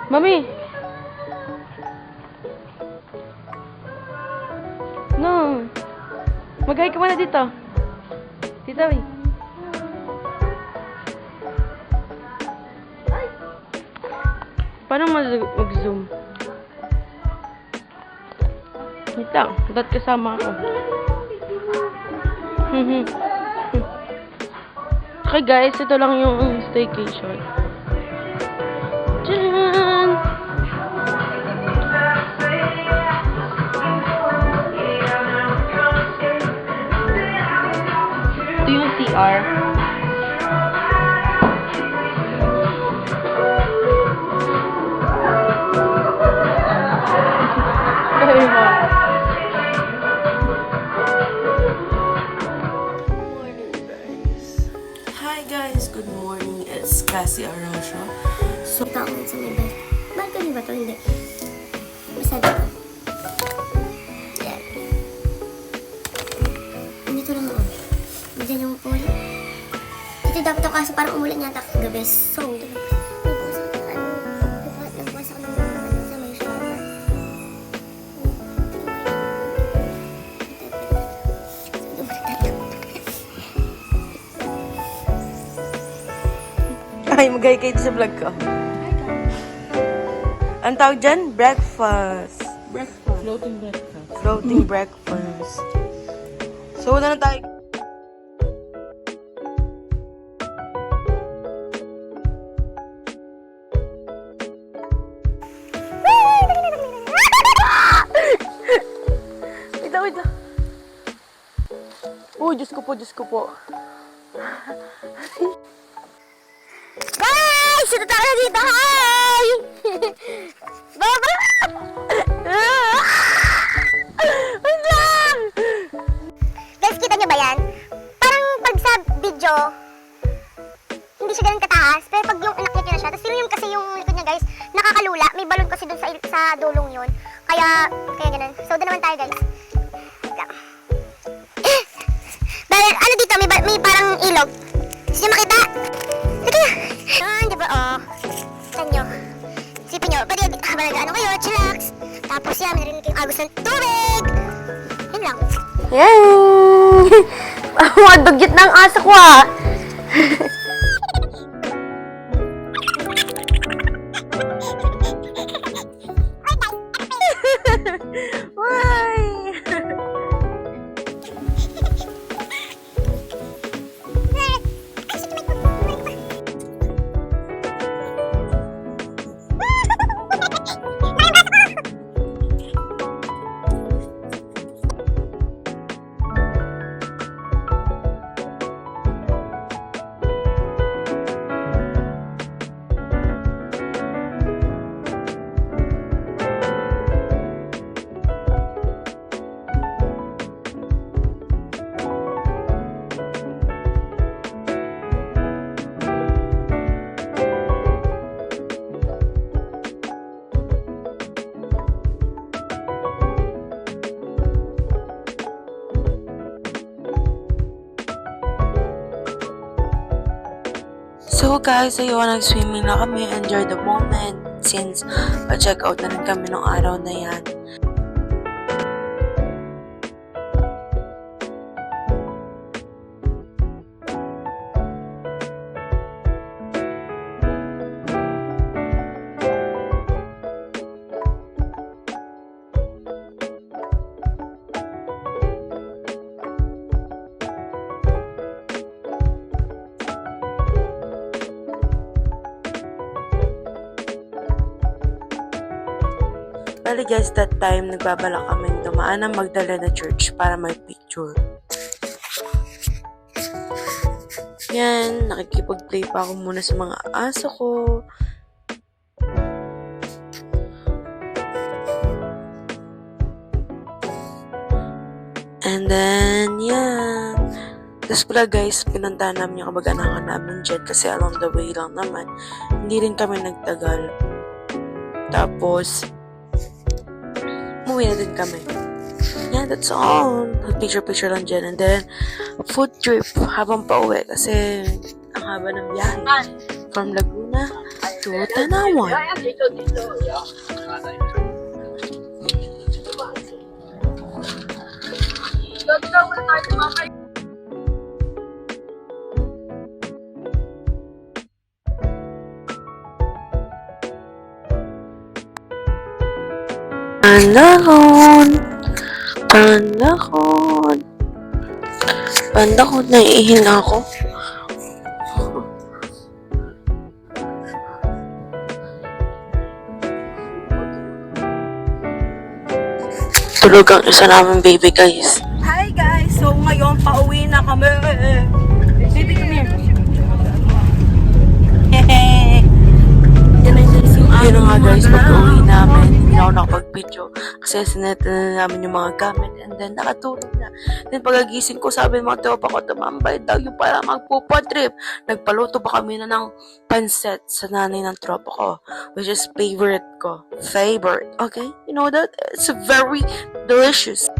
Mami! No! Mag-hi ka muna dito. Dito, Mami. Paano mag-zoom? Wait lang. Ba't kasama ako? Okay guys, ito lang yung staycation. Tcharan! Ito yung CR. Hi guys, good morning. It's Cassie Arroyo. So, taon sa may bal. Balcony ba ito? Hindi. Basta dito. Yan. Dito lang ako. Diyan yung pool. Dito dapat ako kaso parang umulan yata kagabi. So, dito lang. Nagpuwas ako ng sa may shower. Ay, mag-hi kayo sa vlog ko. Ang tawag dyan? Breakfast. Breakfast. Floating breakfast. Floating breakfast. So, wala na tayo. Wait lang. Oh, Diyos ko po, Diyos ko po. Guys! Ito tayo dito! Hi! Baba! Wait lang! Guys, kita nyo ba yan? Parang pag sa video, hindi siya ganun kataas. Pero pag yung inakyat nyo na siya, tapos yung kasi yung likod niya guys, nakakalula. May balon kasi dun sa dulong yun. Kaya ganun. So, doon naman tayo guys. Wait lang. Dahil, ano dito? May parang ilog. Gusto nyo makita? Ito na. Yan, diba? Oh. Saan nyo? Sipin nyo. Pwede habang nag-ano kayo, chillax. Tapos yan, may narinig kayong agos ng tubig. Yun lang. Yan! Mga dugyot ng asa ko ah! Why? So guys, ayun, nag-swimming na kami. Enjoy the moment since pa-check out na rin kami nung araw na yan. Bali guys, that time, nagbabalak kami dumaan ng Magdalena Church para may picture. Yan, nakikipag-play pa ako muna sa mga aso ko. And then, yan. Tapos pala guys, pinuntahan namin yung kabag-anakan namin dyan kasi along the way lang naman. Hindi rin kami nagtagal. Tapos, umuwi na din kami. Yeah, that's all. Picture-picture lang dyan. And then, food trip habang pa uwi kasi ang haba ng biyahe. From Laguna to Tanawan. Panahon, panahon, panahon, naiihinga ako. Tulog ang isa namin baby guys. Hi guys! So ngayon pauwi na kami. Baby, come here. Yun na nga guys, pag-uwi namin, hindi na ako nakapag-video kasi sineta na namin yung mga gamit and then nakatulog na. Then pagagising ko, sabi ng mga tropa ko, tumambay daw yung para magpupa-trip. Nagpaluto pa kami na ng pansit sa nanay ng tropa ko, which is favorite ko. Favorite, okay? You know that? It's very delicious.